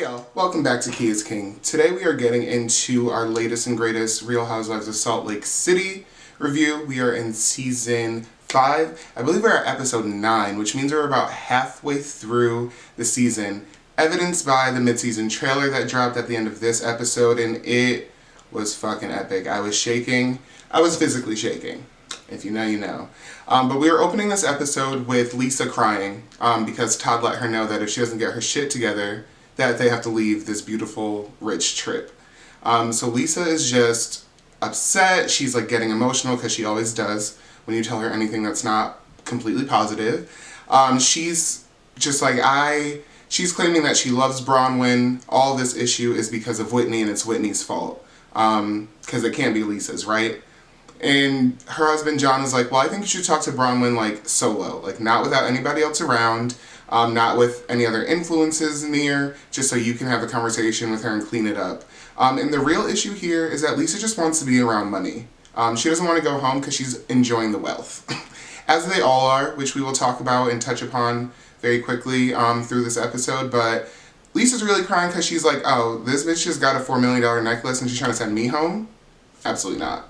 Hey y'all, welcome back to Key is King. Today we are getting into our latest and greatest Real Housewives of Salt Lake City review. We are in season 5. I believe we're at episode 9, which means we're about halfway through the season, evidenced by the mid-season trailer that dropped at the end of this episode, and it was fucking epic. I was shaking. I was physically shaking. If you know, you know. But we were opening this episode with Lisa crying because Todd let her know that if she doesn't get her shit together, that they have to leave this beautiful, rich trip. So Lisa is just upset. She's like getting emotional because she always does when you tell her anything that's not completely positive. She's just like, she's claiming that she loves Bronwyn. All this issue is because of Whitney and it's Whitney's fault. Because it can't be Lisa's, right? And her husband John is like, well, I think you should talk to Bronwyn like solo, like not without anybody else around, not with any other influences near, just so you can have a conversation with her and clean it up. And the real issue here is that Lisa just wants to be around money. She doesn't want to go home because she's enjoying the wealth. As they all are, which we will talk about and touch upon very quickly through this episode, but Lisa's really crying because she's like, oh, this bitch just got a $4 million necklace and she's trying to send me home? Absolutely not.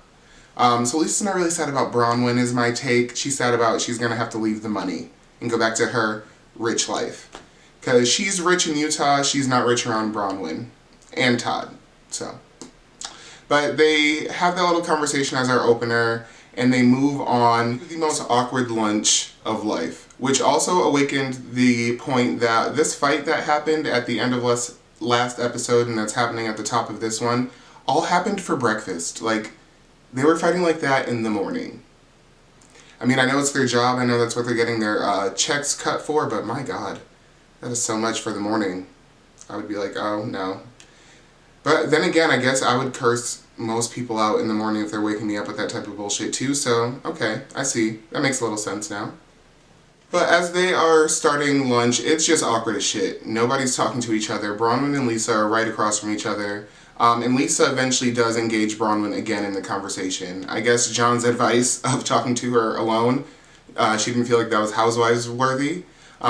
So Lisa's not really sad about Bronwyn is my take. She's sad about she's going to have to leave the money and go back to her rich life. Because she's rich in Utah, she's not rich around Bronwyn and Todd. So, but they have that little conversation as our opener and they move on to the most awkward lunch of life. Which also awakened the point that this fight that happened at the end of last episode and that's happening at the top of this one all happened for breakfast. Like, they were fighting like that in the morning. I mean, I know it's their job, I know that's what they're getting their checks cut for, but my God, that is so much for the morning. I would be like, oh, no. But then again, I guess I would curse most people out in the morning if they're waking me up with that type of bullshit too, so, okay, I see. That makes a little sense now. But as they are starting lunch, it's just awkward as shit. Nobody's talking to each other. Bronwyn and Lisa are right across from each other. And Lisa eventually does engage Bronwyn again in the conversation. I guess John's advice of talking to her alone, she didn't feel like that was housewives worthy.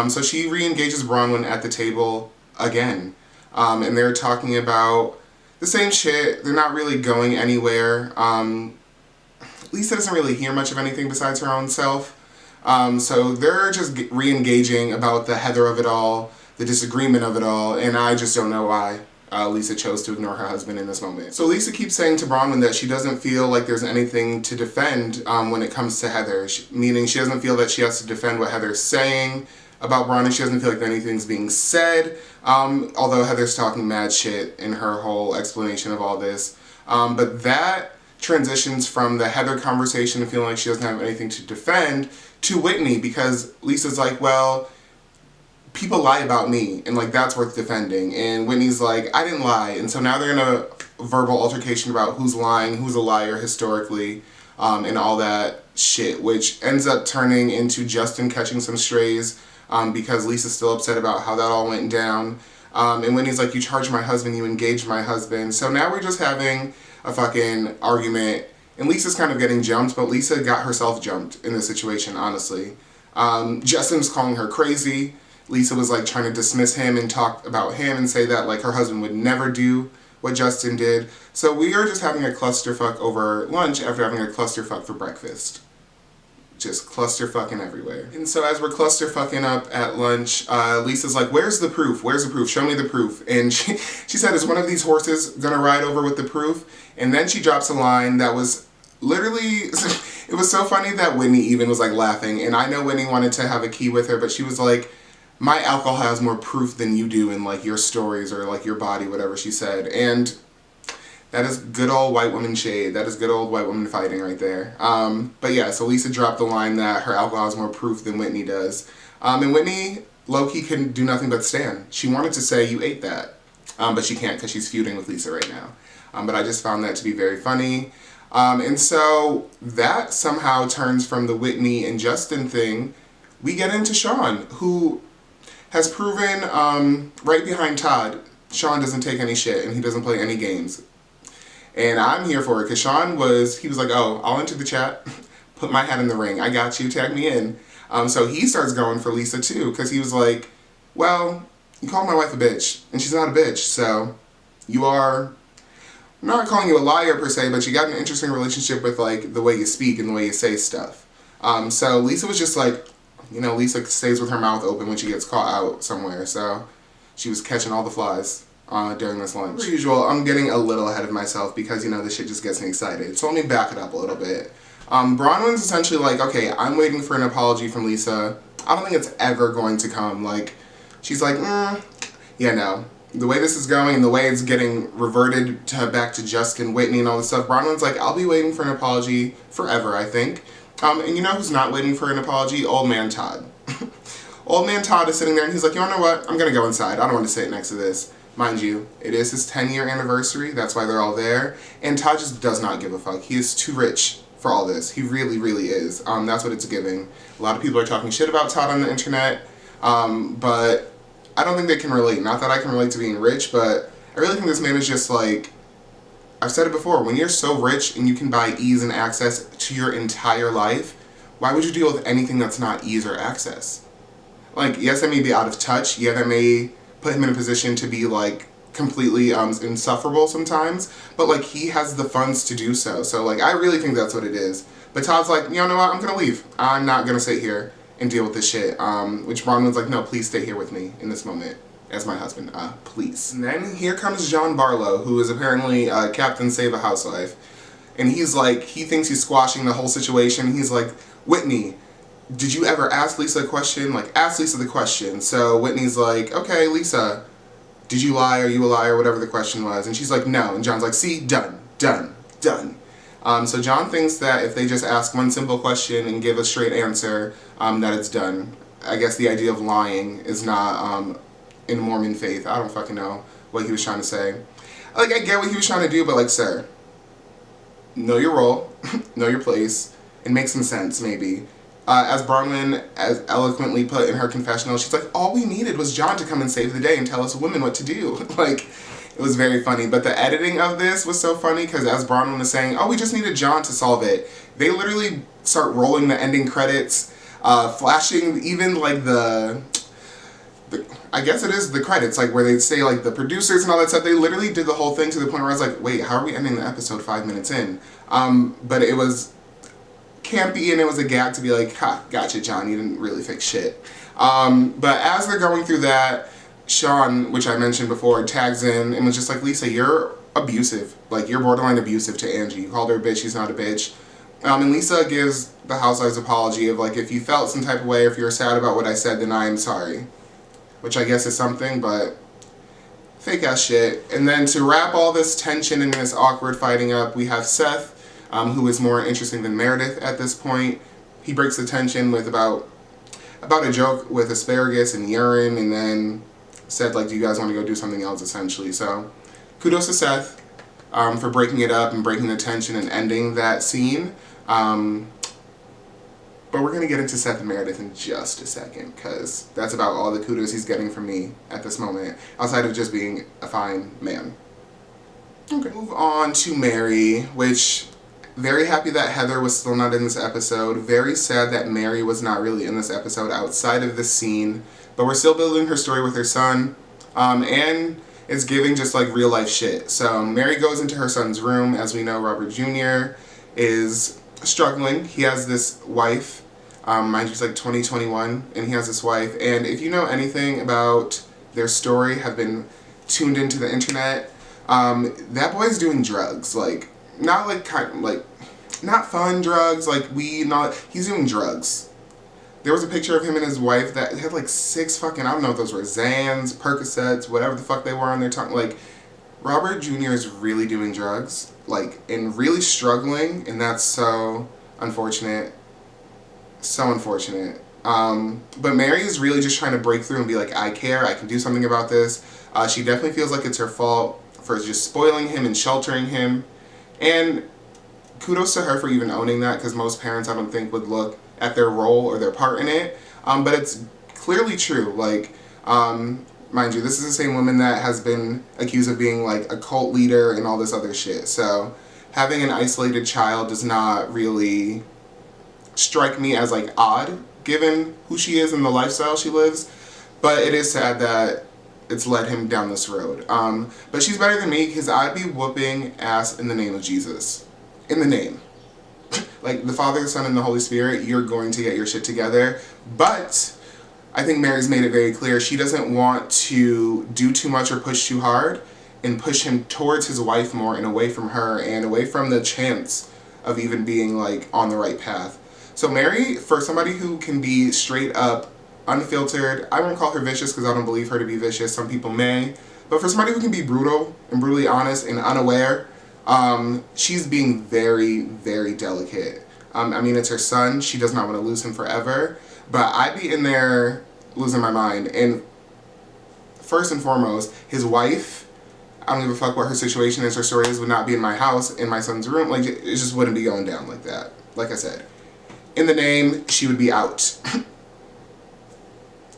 So she re-engages Bronwyn at the table again. And they're talking about the same shit. They're not really going anywhere. Lisa doesn't really hear much of anything besides her own self. So they're just re-engaging about the Heather of it all, the disagreement of it all, and I just don't know why. Lisa chose to ignore her husband in this moment. So Lisa keeps saying to Bronwyn that she doesn't feel like there's anything to defend when it comes to Heather, meaning she doesn't feel that she has to defend what Heather's saying about Bronwyn. She doesn't feel like anything's being said, although Heather's talking mad shit in her whole explanation of all this. But that transitions from the Heather conversation and feeling like she doesn't have anything to defend to Whitney, because Lisa's like, well, people lie about me, and like that's worth defending. And Whitney's like, I didn't lie. And so now they're in a verbal altercation about who's lying, who's a liar historically, and all that shit, which ends up turning into Justin catching some strays because Lisa's still upset about how that all went down. And Whitney's like, you charged my husband, you engaged my husband. So now we're just having a fucking argument, and Lisa's kind of getting jumped, but Lisa got herself jumped in this situation, honestly. Justin's calling her crazy. Lisa was like trying to dismiss him and talk about him and say that like her husband would never do what Justin did. So we are just having a clusterfuck over lunch after having a clusterfuck for breakfast. Just clusterfucking everywhere. And so as we're clusterfucking up at lunch, Lisa's like, where's the proof? Where's the proof? Show me the proof. And she said, is one of these horses gonna ride over with the proof? And then she drops a line that was literally, it was so funny that Whitney even was like laughing. And I know Whitney wanted to have a key with her, but she was like, my alcohol has more proof than you do in like your stories or like your body, whatever she said. And that is good old white woman shade. That is good old white woman fighting right there. But yeah, so Lisa dropped the line that her alcohol has more proof than Whitney does. And Whitney, low-key, couldn't do nothing but stand. She wanted to say, you ate that. But she can't because she's feuding with Lisa right now. But I just found that to be very funny. And so that somehow turns from the Whitney and Justin thing. We get into Sean, who has proven right behind Todd, Sean doesn't take any shit and he doesn't play any games. And I'm here for it because Sean he was like, oh, I'll enter the chat, put my hat in the ring, I got you, tag me in. So he starts going for Lisa too because he was like, well, you call my wife a bitch, and she's not a bitch, so you are, I'm not calling you a liar per se, but you got an interesting relationship with like the way you speak and the way you say stuff. So Lisa was just like, you know, Lisa stays with her mouth open when she gets caught out somewhere, so she was catching all the flies during this lunch. As usual, I'm getting a little ahead of myself because, you know, this shit just gets me excited. So let me back it up a little bit. Bronwyn's essentially like, okay, I'm waiting for an apology from Lisa. I don't think it's ever going to come. Like, she's like, yeah, no. The way this is going and the way it's getting reverted to back to Justin, Whitney, and all this stuff, Bronwyn's like, I'll be waiting for an apology forever, I think. And you know who's not waiting for an apology? Old man Todd. Old man Todd is sitting there and he's like, you know what? I'm gonna go inside. I don't want to sit next to this. Mind you, it is his 10-year anniversary. That's why they're all there. And Todd just does not give a fuck. He is too rich for all this. He really, really is. That's what it's giving. A lot of people are talking shit about Todd on the internet. But I don't think they can relate. Not that I can relate to being rich, but I really think this man is just like, I've said it before, when you're so rich and you can buy ease and access to your entire life, why would you deal with anything that's not ease or access? Like, yes, that may be out of touch. Yeah, that may put him in a position to be like completely insufferable sometimes, but like he has the funds to do so. So like I really think that's what it is. But Todd's like, you know what, I'm gonna leave. I'm not gonna sit here and deal with this shit. Which Bronwyn's like, no, please stay here with me in this moment as my husband, please. And then here comes John Barlow, who is apparently Captain Save a Housewife. And he's like, he thinks he's squashing the whole situation. He's like, Whitney, did you ever ask Lisa a question? Like, ask Lisa the question. So Whitney's like, okay, Lisa, did you lie? Are you a liar? Whatever the question was. And she's like, no. And John's like, see, done, done, done. So John thinks that if they just ask one simple question and give a straight answer, that it's done. I guess the idea of lying is not in Mormon faith. I don't fucking know what he was trying to say. Like, I get what he was trying to do, but like, sir, know your role, know your place, and make some sense, maybe. As Bronwyn as eloquently put in her confessional, she's like, all we needed was John to come and save the day and tell us women what to do. Like, it was very funny. But the editing of this was so funny because as Bronwyn was saying, oh, we just needed John to solve it, they literally start rolling the ending credits, flashing even like the I guess it is the credits, like where they say like the producers and all that stuff. They literally did the whole thing to the point where I was like, wait, how are we ending the episode 5 minutes in? But it was campy and it was a gag to be like, ha, gotcha, John, you didn't really fix shit. But as they're going through that, Sean, which I mentioned before, tags in and was just like, Lisa, you're abusive. Like, you're borderline abusive to Angie. You called her a bitch, she's not a bitch. And Lisa gives the Housewives apology of like, if you felt some type of way, if you're sad about what I said, then I am sorry. Which I guess is something, but fake ass shit. And then to wrap all this tension and this awkward fighting up, we have Seth, who is more interesting than Meredith at this point. He breaks the tension with about a joke with asparagus and urine, and then said like, do you guys want to go do something else, essentially. So kudos to Seth for breaking it up and breaking the tension and ending that scene. But we're going to get into Seth and Meredith in just a second, because that's about all the kudos he's getting from me at this moment, outside of just being a fine man. Okay. Move on to Mary, which, very happy that Heather was still not in this episode. Very sad that Mary was not really in this episode outside of this scene. But we're still building her story with her son, and it's giving just like real life shit. So Mary goes into her son's room. As we know, Robert Jr. is struggling. He has this wife, mind you, it's like 2021, and he has this wife, and if you know anything about their story, have been tuned into the internet, that boy's doing drugs, like, not like, not fun drugs, like weed, he's doing drugs. There was a picture of him and his wife that had like 6 fucking, I don't know if those were Xans, Percocets, whatever the fuck they were on their tongue, like, Robert Jr. is really doing drugs, like, and really struggling, and that's so unfortunate. So unfortunate. But Mary is really just trying to break through and be like, I care, I can do something about this. She definitely feels like it's her fault for just spoiling him and sheltering him. And kudos to her for even owning that, because most parents, I don't think, would look at their role or their part in it. But it's clearly true. Like, mind you, this is the same woman that has been accused of being like a cult leader and all this other shit. So having an isolated child does not really strike me as like odd, given who she is and the lifestyle she lives. But it is sad that it's led him down this road. But she's better than me because I'd be whooping ass in the name of Jesus. In the name. Like the Father, the Son, and the Holy Spirit, you're going to get your shit together. But I think Mary's made it very clear she doesn't want to do too much or push too hard and push him towards his wife more and away from her and away from the chance of even being like on the right path. So Mary, for somebody who can be straight up unfiltered, I won't call her vicious because I don't believe her to be vicious, some people may, but for somebody who can be brutal and brutally honest and unaware, she's being very, very delicate. I mean, it's her son, she does not want to lose him forever, but I'd be in there losing my mind. And first and foremost, his wife, I don't give a fuck what her situation is, her story is, would not be in my house, in my son's room. Like, it just wouldn't be going down like that. Like I said, in the name, she would be out.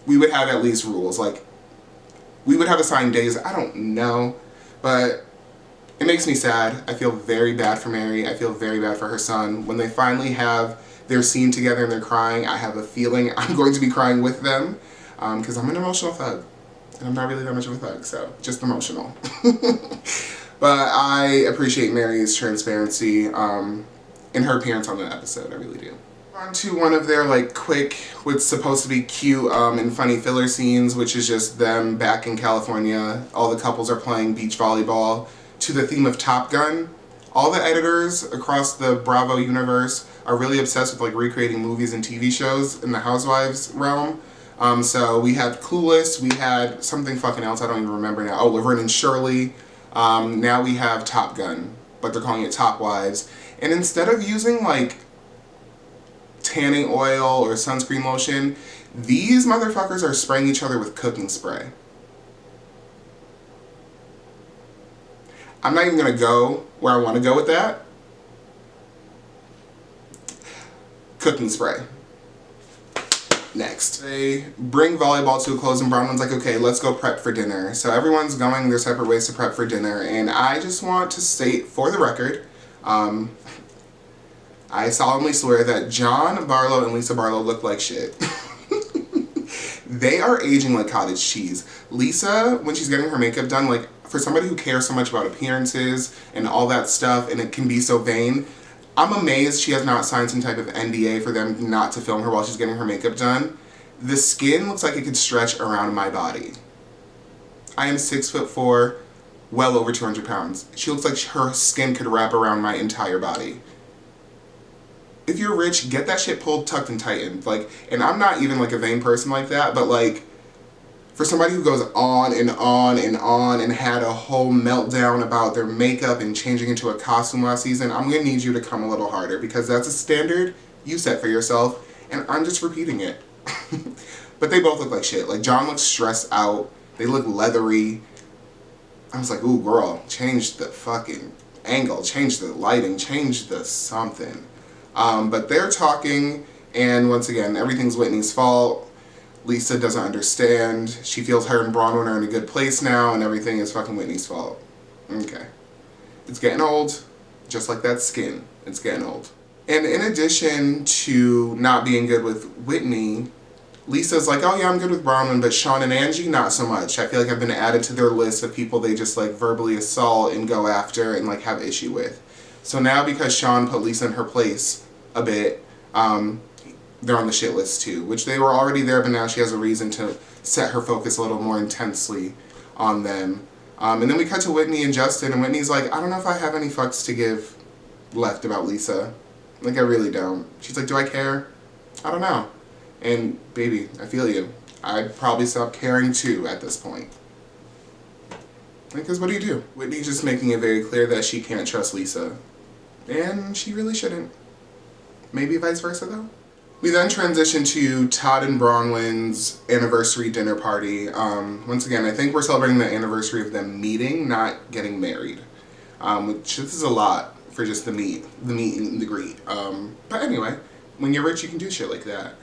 We would have at least rules. Like, we would have assigned days. I don't know, but it makes me sad. I feel very bad for Mary. I feel very bad for her son. When they finally have their scene together and they're crying, I have a feeling I'm going to be crying with them because I'm an emotional thug. And I'm not really that much of a thug, so just emotional. But I appreciate Mary's transparency in her appearance on the episode. I really do. On to one of their like quick, what's supposed to be cute and funny filler scenes, which is just them back in California. All the couples are playing beach volleyball to the theme of Top Gun. All the editors across the Bravo universe are really obsessed with like recreating movies and TV shows in the Housewives realm. So we had Clueless, we had something fucking else, I don't even remember now. Oh, Laverne and Shirley. Now we have Top Gun, but they're calling it Top Wives. And instead of using like tanning oil or sunscreen lotion, these motherfuckers are spraying each other with cooking spray. I'm not even gonna go where I want to go with that. Cooking spray. Next. They bring volleyball to a close and Bronwyn's like, okay, let's go prep for dinner. So everyone's going their separate ways to prep for dinner, and I just want to state for the record, I solemnly swear that John Barlow and Lisa Barlow look like shit. They are aging like cottage cheese. Lisa, when she's getting her makeup done, like for somebody who cares so much about appearances and all that stuff and it can be so vain, I'm amazed she has not signed some type of NDA for them not to film her while she's getting her makeup done. The skin looks like it could stretch around my body. I am 6'4", well over 200 pounds. She looks like her skin could wrap around my entire body. If you're rich, get that shit pulled, tucked, and tightened. Like, and I'm not even like a vain person like that, but like, for somebody who goes on and on and on and had a whole meltdown about their makeup and changing into a costume last season, I'm gonna need you to come a little harder because that's a standard you set for yourself, and I'm just repeating it. But they both look like shit. Like, John looks stressed out. They look leathery. I was like, ooh, girl, change the fucking angle, change the lighting, change the something. But they're talking, and once again, everything's Whitney's fault. Lisa doesn't understand. She feels her and Bronwyn are in a good place now, and everything is fucking Whitney's fault. Okay. It's getting old, just like that skin. It's getting old. And in addition to not being good with Whitney, Lisa's like, oh yeah, I'm good with Bronwyn, but Sean and Angie, not so much. I feel like I've been added to their list of people they just like verbally assault and go after and like have issue with. So now because Sean put Lisa in her place a bit, they're on the shit list too, which they were already there, but now she has a reason to set her focus a little more intensely on them. And then we cut to Whitney and Justin, and Whitney's like, I don't know if I have any fucks to give left about Lisa. Like, I really don't. She's like, do I care? I don't know. And baby, I feel you. I'd probably stop caring too at this point. Because what do you do? Whitney's just making it very clear that she can't trust Lisa. And she really shouldn't. Maybe vice versa though? We then transition to Todd and Bronwyn's anniversary dinner party. Once again, I think we're celebrating the anniversary of them meeting, not getting married. Which this is a lot for just the meet and the greet. But anyway, when you're rich, you can do shit like that.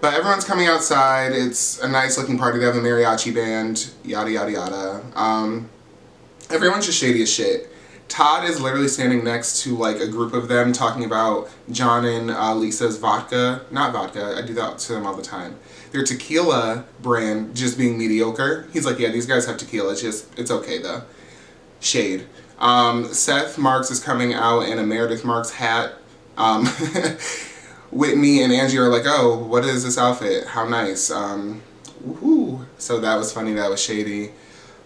But everyone's coming outside. It's a nice looking party. They have a mariachi band, yada yada yada. Everyone's just shady as shit. Todd is literally standing next to like a group of them talking about John and Lisa's vodka. Not vodka, I do that to them all the time. their tequila brand just being mediocre. He's like, yeah, these guys have tequila. It's okay though. Shade. Seth Marks is coming out in a Meredith Marks hat. Whitney and Angie are like, oh, what is this outfit? How nice. Woohoo. So that was funny, that was shady.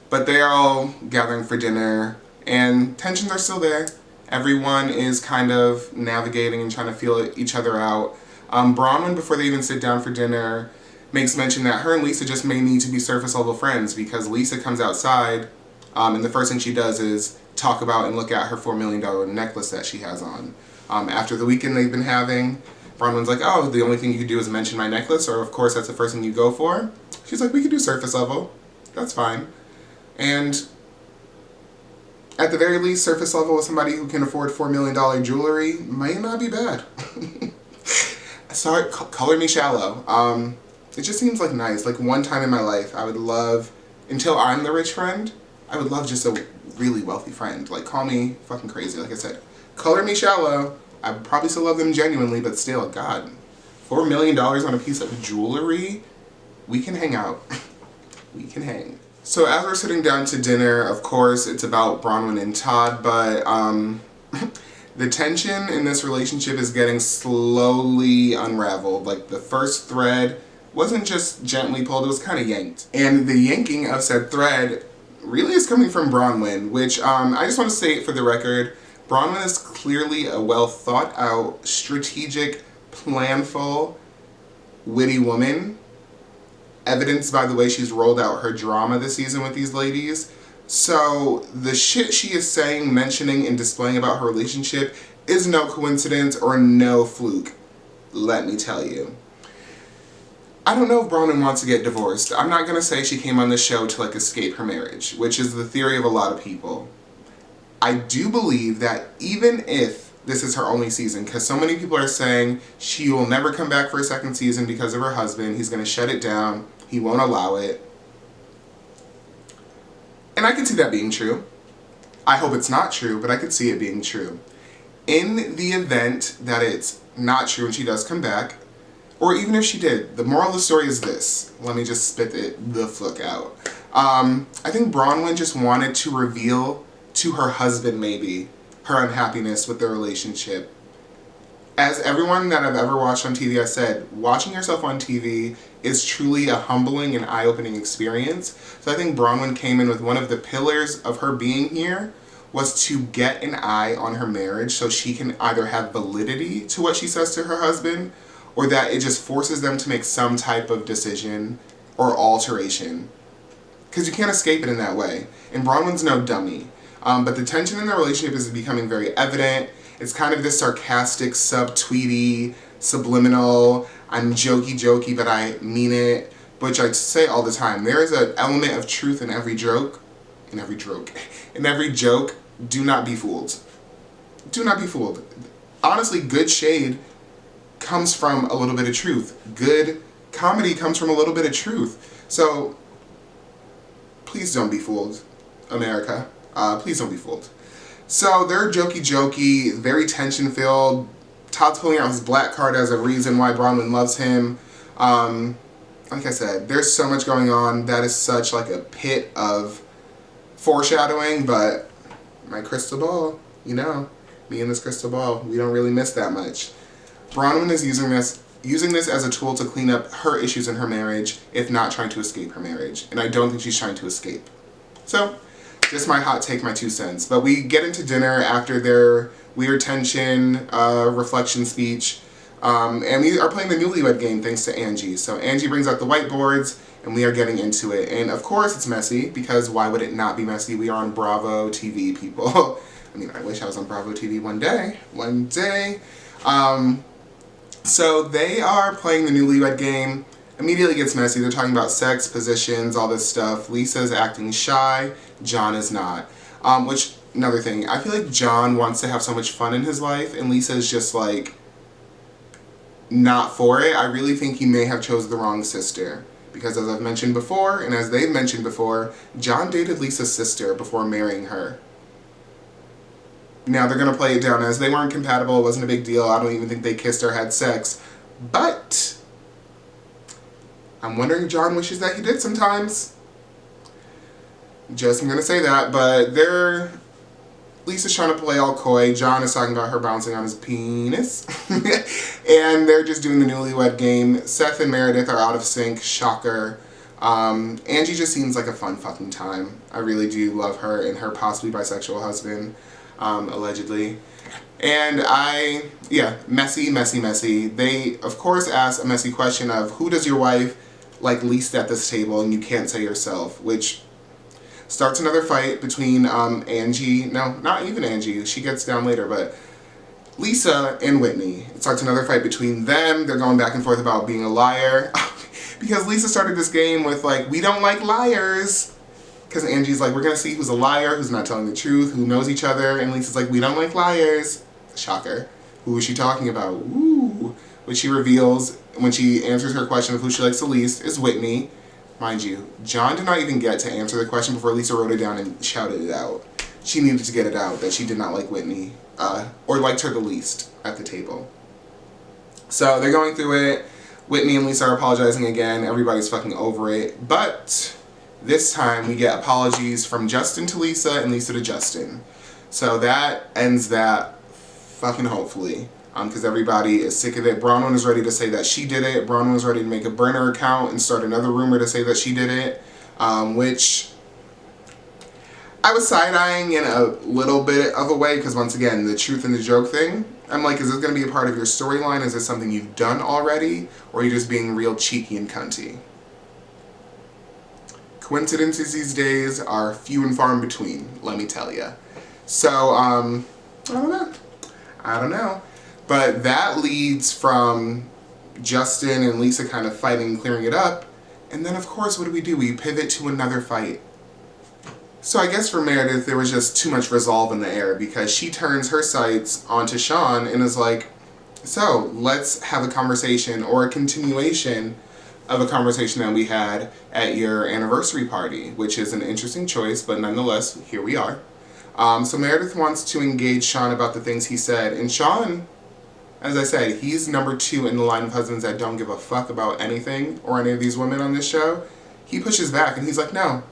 But they're all gathering for dinner, and tensions are still there. Everyone is kind of navigating and trying to feel each other out. Bronwyn, before they even sit down for dinner, makes mention that her and Lisa just may need to be surface level friends, because Lisa comes outside, and the first thing she does is talk about and look at her $4 million necklace that she has on. After the weekend they've been having, Bronwyn's like, oh, the only thing you could do is mention my necklace, or of course that's the first thing you go for. She's like, we could do surface level. That's fine. And at the very least, surface level with somebody who can afford $4 million jewelry might not be bad. Sorry, color me shallow. It just seems like nice. Like, one time in my life, I would love, until I'm the rich friend, I would love just a really wealthy friend. Like, call me fucking crazy, like I said. Color me shallow. I would probably still love them genuinely, but still, God, $4 million on a piece of jewelry? We can hang out. We can hang. So as we're sitting down to dinner, of course, it's about Bronwyn and Todd, but the tension in this relationship is getting slowly unraveled. Like, the first thread wasn't just gently pulled, it was kind of yanked. And the yanking of said thread really is coming from Bronwyn, which I just want to say for the record, Bronwyn is clearly a well thought out, strategic, planful, witty woman, evidenced by the way she's rolled out her drama this season with these ladies. So the shit she is saying, mentioning, and displaying about her relationship is no coincidence or no fluke, let me tell you. I don't know if Bronwyn wants to get divorced. I'm not going to say she came on this show to like escape her marriage, which is the theory of a lot of people. I do believe that even if this is her only season, because so many people are saying she will never come back for a second season because of her husband, he's going to shut it down, he won't allow it. And I can see that being true. I hope it's not true, but I could see it being true. In the event that it's not true and she does come back, or even if she did, the moral of the story is this. Let me just spit it the fuck out. I think Bronwyn just wanted to reveal to her husband, maybe, her unhappiness with their relationship. As everyone that I've ever watched on TV has said, watching yourself on TV is truly a humbling and eye-opening experience. So I think Bronwyn came in with one of the pillars of her being here was to get an eye on her marriage so she can either have validity to what she says to her husband, or that it just forces them to make some type of decision or alteration. Because you can't escape it in that way. And Bronwyn's no dummy. But the tension in their relationship is becoming very evident. It's kind of this sarcastic, sub-tweety, subliminal, I'm jokey, but I mean it, which I say all the time. There is an element of truth in every joke. In every joke, do not be fooled. Do not be fooled. Honestly, good shade comes from a little bit of truth. Good comedy comes from a little bit of truth. So, please don't be fooled, America. Please don't be fooled. So they're jokey, very tension-filled. Todd's pulling out his black card as a reason why Bronwyn loves him. Like I said, there's so much going on. That is such like a pit of foreshadowing, but my crystal ball, you know, me and this crystal ball, we don't really miss that much. Bronwyn is using this as a tool to clean up her issues in her marriage, if not trying to escape her marriage. And I don't think she's trying to escape. So, just my hot take, my 2 cents. But we get into dinner after their weird tension, reflection speech. And we are playing the newlywed game thanks to Angie. So Angie brings out the whiteboards and we are getting into it. And of course it's messy, because why would it not be messy? We are on Bravo TV, people. I mean, I wish I was on Bravo TV one day. One day. So they are playing the newlywed game. Immediately gets messy. They're talking about sex, positions, all this stuff. Lisa's acting shy. John is not. Which, another thing, I feel like John wants to have so much fun in his life, and Lisa's just like not for it. I really think he may have chose the wrong sister. Because as I've mentioned before, and as they've mentioned before, John dated Lisa's sister before marrying her. Now they're going to play it down as they weren't compatible, it wasn't a big deal, I don't even think they kissed or had sex. But I'm wondering if John wishes that he did sometimes. Just I'm gonna say that, but Lisa's trying to play all coy. John is talking about her bouncing on his penis. And they're just doing the newlywed game. Seth and Meredith are out of sync. Shocker. Angie just seems like a fun fucking time. I really do love her and her possibly bisexual husband, allegedly. And messy. They, of course, ask a messy question of who does your wife like least at this table, and you can't say yourself, which starts another fight between Angie, no, not even Angie, she gets down later, but Lisa and Whitney. It starts another fight between them. They're going back and forth about being a liar. Because Lisa started this game with like, we don't like liars. Because Angie's like, we're going to see who's a liar, who's not telling the truth, who knows each other. And Lisa's like, we don't like liars. Shocker. Who is she talking about? Ooh. Which she reveals when she answers her question of who she likes the least is Whitney. Mind you, John did not even get to answer the question before Lisa wrote it down and shouted it out. She needed to get it out that she did not like Whitney, or liked her the least at the table. So they're going through it. Whitney and Lisa are apologizing again. Everybody's fucking over it. But this time we get apologies from Justin to Lisa and Lisa to Justin. So that ends that fucking hopefully. Because everybody is sick of it. Bronwyn is ready to say that she did it. Bronwyn was ready to make a burner account and start another rumor to say that she did it. Which I was side-eyeing in a little bit of a way because, once again, the truth and the joke thing. I'm like, is this going to be a part of your storyline? Is this something you've done already? Or are you just being real cheeky and cunty? Coincidences these days are few and far in between, let me tell you. So, I don't know. But that leads from Justin and Lisa kind of fighting and clearing it up. And then, of course, what do? We pivot to another fight. So I guess for Meredith, there was just too much resolve in the air because she turns her sights onto Sean and is like, so let's have a conversation or a continuation of a conversation that we had at your anniversary party, which is an interesting choice, but nonetheless, here we are. So Meredith wants to engage Sean about the things he said, and Sean, as I said, he's number 2 in the line of husbands that don't give a fuck about anything or any of these women on this show. He pushes back and he's like, no.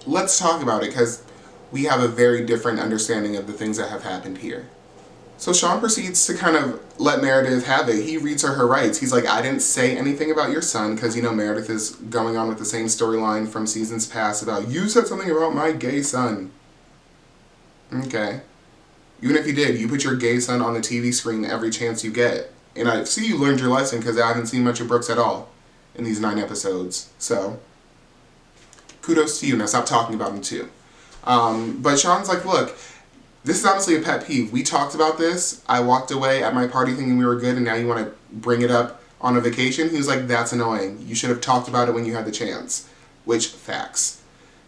Let's talk about it because we have a very different understanding of the things that have happened here. So Sean proceeds to kind of let Meredith have it. He reads her rights. He's like, I didn't say anything about your son because, you know, Meredith is going on with the same storyline from seasons past about, you said something about my gay son. Okay. Even if you did, you put your gay son on the TV screen every chance you get. And I see you learned your lesson because I haven't seen much of Brooks at all in these 9 episodes. So kudos to you. Now stop talking about him too. But Sean's like, look, this is honestly a pet peeve. We talked about this. I walked away at my party thinking we were good and now you want to bring it up on a vacation? He was like, that's annoying. You should have talked about it when you had the chance. Which, facts.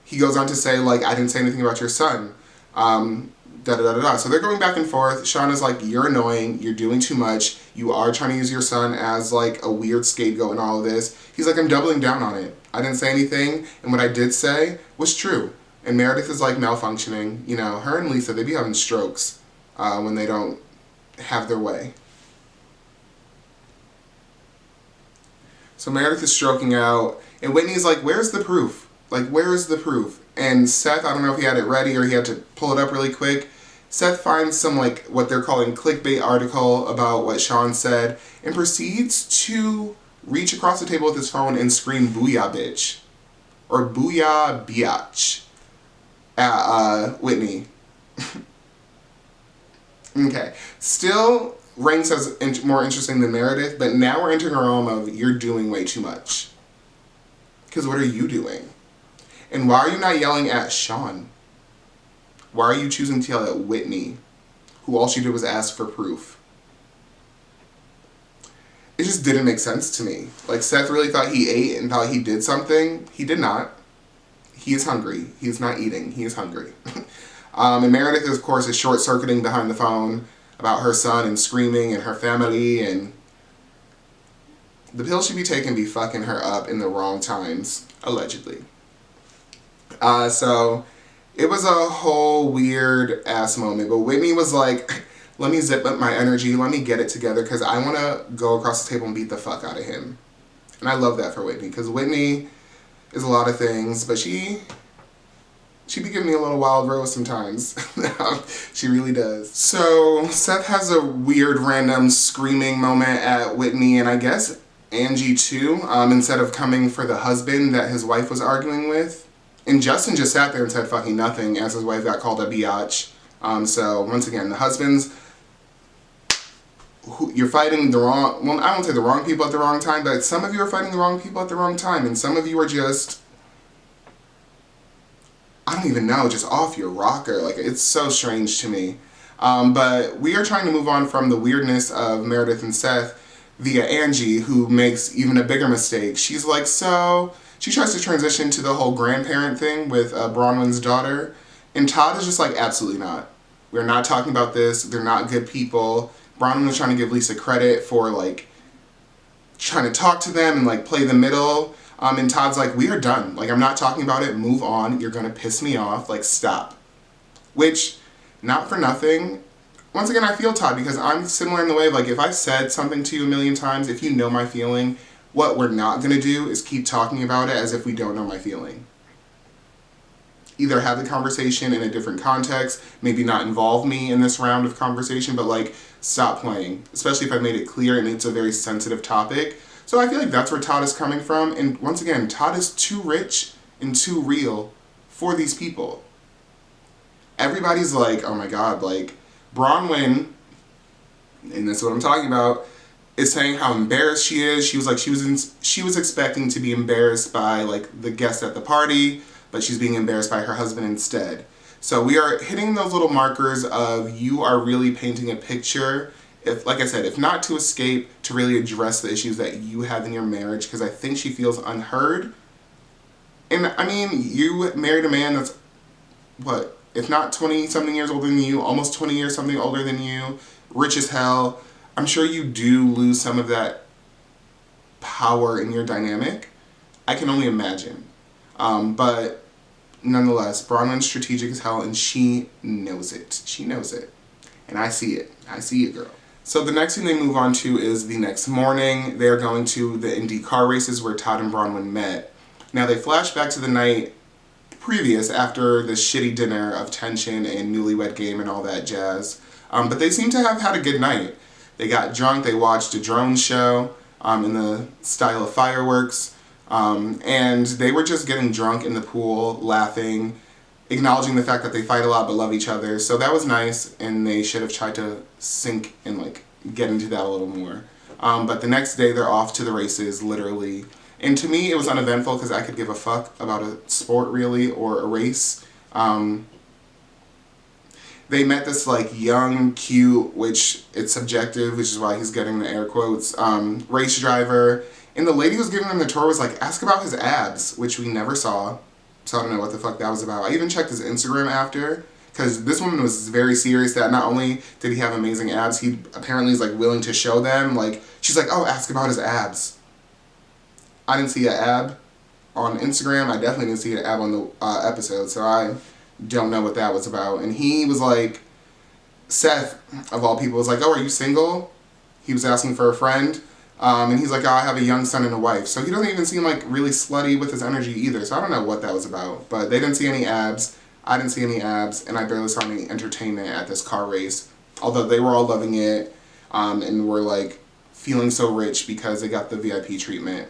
He goes on to say, like, I didn't say anything about your son. So they're going back and forth. Sean is like, you're annoying. You're doing too much. You are trying to use your son as, like, a weird scapegoat in all of this. He's like, I'm doubling down on it. I didn't say anything, and what I did say was true. And Meredith is, like, malfunctioning. You know, her and Lisa, they be having strokes when they don't have their way. So Meredith is stroking out, and Whitney's like, where's the proof? Like, where is the proof? And Seth, I don't know if he had it ready or he had to pull it up really quick. Seth finds some, like, what they're calling clickbait article about what Sean said and proceeds to reach across the table with his phone and scream, booyah, bitch. Or booyah, biatch. At Whitney. Okay. Still ranks as more interesting than Meredith, but now we're entering a realm of you're doing way too much. Because what are you doing? And why are you not yelling at Sean? Why are you choosing to yell at Whitney, who all she did was ask for proof? It just didn't make sense to me. Like, Seth really thought he ate and thought he did something. He did not. He is hungry. He is not eating. He is hungry. And Meredith, of course, is short-circuiting behind the phone about her son and screaming and her family, and the pill she be taking be fucking her up in the wrong times, allegedly. So it was a whole weird ass moment, but Whitney was like, let me zip up my energy, let me get it together, because I want to go across the table and beat the fuck out of him. And I love that for Whitney, because Whitney is a lot of things, but she be giving me a little wild rose sometimes. She really does. So Seth has a weird random screaming moment at Whitney, and I guess Angie too, instead of coming for the husband that his wife was arguing with. And Justin just sat there and said fucking nothing as his wife got called a biatch. So once again, the husbands, you're fighting the wrong, well, I won't say the wrong people at the wrong time, but some of you are fighting the wrong people at the wrong time, and some of you are just, I don't even know, just off your rocker. Like, it's so strange to me. But we are trying to move on from the weirdness of Meredith and Seth via Angie, who makes even a bigger mistake. She's like, so, she tries to transition to the whole grandparent thing with Bronwyn's daughter, and Todd is just like, absolutely not. We're not talking about this. They're not good people. Bronwyn was trying to give Lisa credit for, like, trying to talk to them and, like, play the middle. And Todd's like, we are done. Like, I'm not talking about it. Move on. You're going to piss me off. Like, stop. Which, not for nothing. Once again, I feel Todd, because I'm similar in the way of, like, if I've said something to you a million times, if you know my feeling, what we're not going to do is keep talking about it as if we don't know my feeling. Either have the conversation in a different context, maybe not involve me in this round of conversation, but, like, stop playing. Especially if I've made it clear and it's a very sensitive topic. So I feel like that's where Todd is coming from. And once again, Todd is too rich and too real for these people. Everybody's like, oh my god, like, Bronwyn, and that's what I'm talking about, is saying how embarrassed she is. She was like, she was expecting to be embarrassed by, like, the guests at the party, but she's being embarrassed by her husband instead. So we are hitting those little markers of, you are really painting a picture, if, like I said, if not to escape, to really address the issues that you have in your marriage, because I think she feels unheard. And I mean, you married a man that's, what, if not 20-something years older than you, almost 20 years something older than you, rich as hell. I'm sure you do lose some of that power in your dynamic. I can only imagine. But nonetheless, Bronwyn's strategic as hell, and she knows it. She knows it. And I see it. I see it, girl. So the next thing they move on to is the next morning. They're going to the Indy car races where Todd and Bronwyn met. Now they flash back to the night previous, after the shitty dinner of tension and newlywed game and all that jazz. But they seem to have had a good night. They got drunk, they watched a drone show in the style of fireworks, and they were just getting drunk in the pool, laughing, acknowledging the fact that they fight a lot but love each other. So that was nice, and they should have tried to sink and, like, get into that a little more. But the next day they're off to the races, literally. And to me, it was uneventful because I could give a fuck about a sport, really, or a race. They met this, like, young, cute, which it's subjective, which is why he's getting the air quotes, race driver. And the lady who was giving him the tour was like, ask about his abs, which we never saw. So I don't know what the fuck that was about. I even checked his Instagram after, because this woman was very serious that not only did he have amazing abs, he apparently is, like, willing to show them. Like, she's like, oh, ask about his abs. I didn't see an ab on Instagram. I definitely didn't see an ab on the episode, so I don't know what that was about. And he was like, Seth, of all people, was like, oh, are you single? He was asking for a friend. And he's like, oh, I have a young son and a wife. So he doesn't even seem, like, really slutty with his energy either. So I don't know what that was about. But they didn't see any abs. I didn't see any abs. And I barely saw any entertainment at this car race. Although they were all loving it. And were, like, feeling so rich because they got the VIP treatment.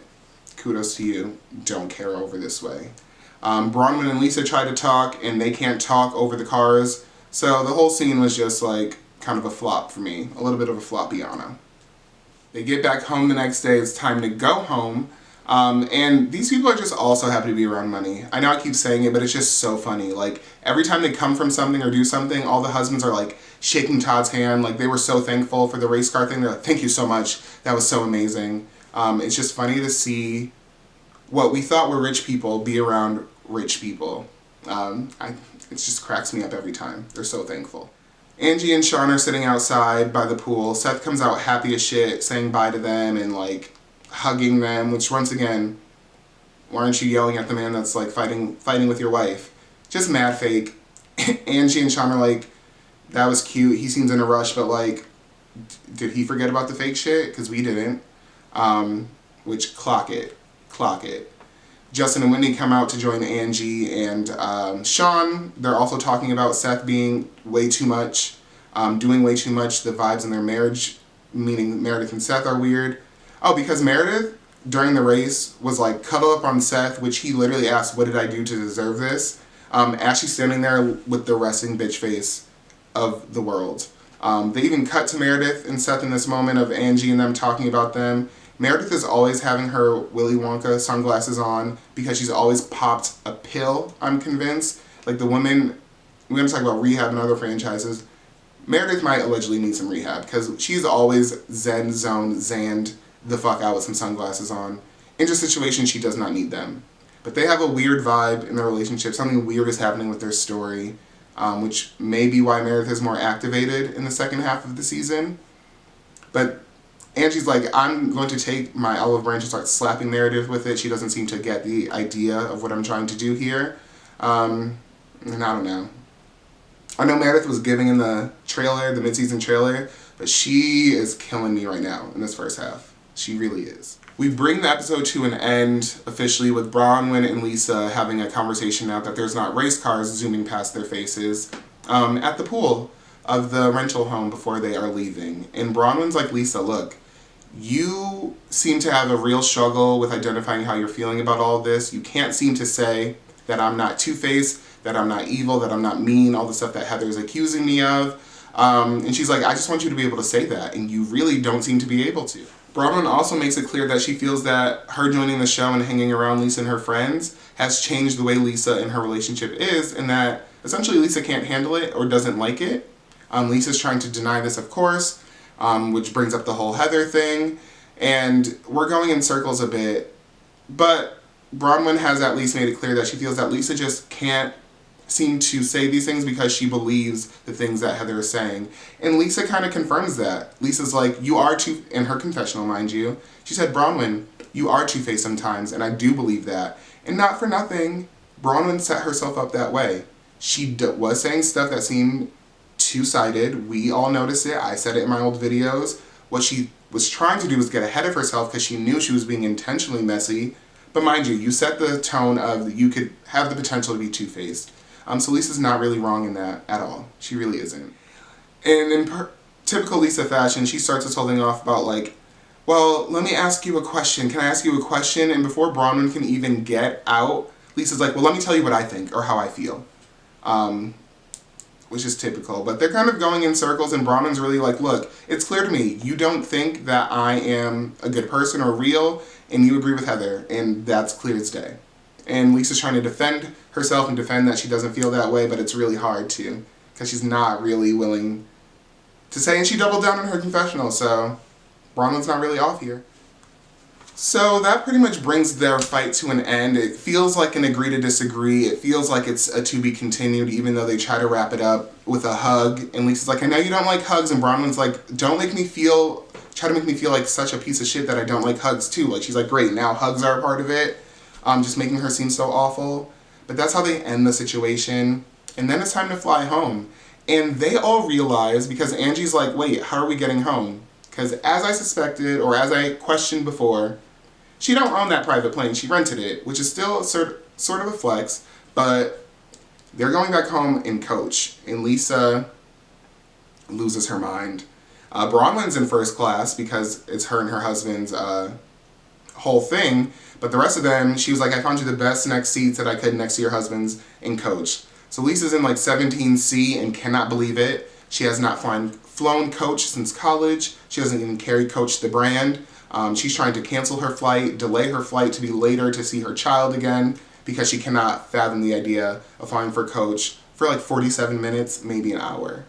Kudos to you. Don't care over this way. Bronwyn and Lisa try to talk, and they can't talk over the cars. So the whole scene was just, like, kind of a flop for me. A little bit of a floppiana. They get back home the next day. It's time to go home. And these people are just also happy to be around money. I know I keep saying it, but it's just so funny. Like, every time they come from something or do something, all the husbands are, like, shaking Todd's hand. Like, they were so thankful for the race car thing. They're like, thank you so much. That was so amazing. It's just funny to see what we thought were rich people be around rich people. It just cracks me up every time. They're so thankful. Angie and Sean are sitting outside by the pool. Seth comes out happy as shit, saying bye to them and, like, hugging them, which, once again, why aren't you yelling at the man that's, like, fighting with your wife? Just mad fake. Angie and Sean are like, that was cute. He seems in a rush, but, like, did he forget about the fake shit? Because we didn't. which clock it. Justin and Wendy come out to join Angie and Sean. They're also talking about Seth being way too much, doing way too much. The vibes in their marriage, meaning Meredith and Seth, are weird. Oh, because Meredith, during the race, was like cuddle up on Seth, which he literally asked, what did I do to deserve this? As she's standing there with the resting bitch face of the world. They even cut to Meredith and Seth in this moment of Angie and them talking about them. Meredith is always having her Willy Wonka sunglasses on because she's always popped a pill, I'm convinced. Like the woman, we're going to talk about rehab and other franchises. Meredith might allegedly need some rehab because she's always zanned the fuck out with some sunglasses on. In this situation, she does not need them. But they have a weird vibe in their relationship. Something weird is happening with their story, which may be why Meredith is more activated in the second half of the season. But Angie's like, I'm going to take my olive branch and start slapping Meredith with it. She doesn't seem to get the idea of what I'm trying to do here. And I don't know. I know Meredith was giving in the trailer, the mid-season trailer, but she is killing me right now in this first half. She really is. We bring the episode to an end officially with Bronwyn and Lisa having a conversation now that there's not race cars zooming past their faces at the pool of the rental home before they are leaving. And Bronwyn's like, Lisa, look, you seem to have a real struggle with identifying how you're feeling about all this. You can't seem to say that I'm not two-faced, that I'm not evil, that I'm not mean, all the stuff that Heather's accusing me of. And she's like, I just want you to be able to say that, and you really don't seem to be able to. Bronwyn also makes it clear that she feels that her joining the show and hanging around Lisa and her friends has changed the way Lisa and her relationship is, and that essentially Lisa can't handle it or doesn't like it. Lisa's trying to deny this, of course, which brings up the whole Heather thing, and we're going in circles a bit, but Bronwyn has at least made it clear that she feels that Lisa just can't seem to say these things because she believes the things that Heather is saying. And Lisa kind of confirms that. Lisa's like, you are in her confessional, mind you, she said, Bronwyn, you are two-faced sometimes, and I do believe that. And not for nothing, Bronwyn set herself up that way. She was saying stuff that seemed two-sided. We all noticed it. I said it in my old videos. What she was trying to do was get ahead of herself because she knew she was being intentionally messy. But mind you, you set the tone of you could have the potential to be two-faced. So Lisa's not really wrong in that at all. She really isn't. And in typical Lisa fashion, she starts this whole thing off about like, well, let me ask you a question. Can I ask you a question? And before Bronwyn can even get out, Lisa's like, well, let me tell you what I think or how I feel. Which is typical. But they're kind of going in circles, and Bronwyn's really like, look, it's clear to me, you don't think that I am a good person or real, and you agree with Heather, and that's clear as day. And Lisa's trying to defend herself and defend that she doesn't feel that way, but it's really hard to, because she's not really willing to say, and she doubled down on her confessional, so Bronwyn's not really off here. So that pretty much brings their fight to an end. It feels like an agree to disagree. It feels like it's a to be continued, even though they try to wrap it up with a hug. And Lisa's like, I know you don't like hugs, and Bronwyn's like, try to make me feel like such a piece of shit that I don't like hugs too. Like, she's like, great, now hugs are a part of it. Just making her seem so awful. But that's how they end the situation. And then it's time to fly home. And they all realize, because Angie's like, wait, how are we getting home? Because as I suspected, or as I questioned before, she don't own that private plane. She rented it, which is still sort of a flex. But they're going back home in coach. And Lisa loses her mind. Bronwyn's in first class because it's her and her husband's whole thing. But the rest of them, she was like, I found you the best next seats that I could next to your husband's in coach. So Lisa's in like 17C and cannot believe it. She has not flown coach since college. She doesn't even carry coach the brand. She's trying to cancel her flight, delay her flight to be later to see her child again because she cannot fathom the idea of flying for coach for like 47 minutes, maybe an hour.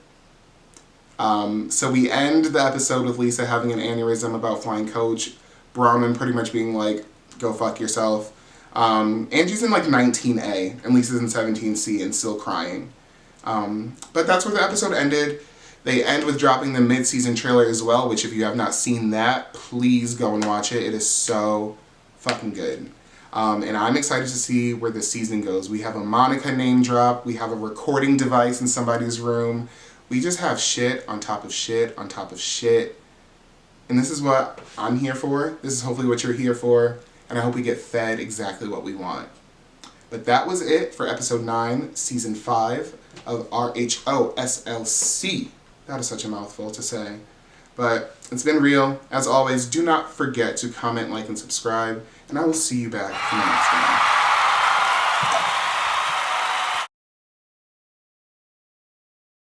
So we end the episode with Lisa having an aneurysm about flying coach. Bronwyn pretty much being like, go fuck yourself. Angie's in like 19A and Lisa's in 17C and still crying. But that's where the episode ended. They end with dropping the mid-season trailer as well, which if you have not seen that, please go and watch it. It is so fucking good. And I'm excited to see where this season goes. We have a Monica name drop. We have a recording device in somebody's room. We just have shit on top of shit on top of shit. And this is what I'm here for. This is hopefully what you're here for. And I hope we get fed exactly what we want. But that was it for episode 9, season 5 of RHOSLC. That is such a mouthful to say. But it's been real. As always, do not forget to comment, like, and subscribe. And I will see you back in the next one.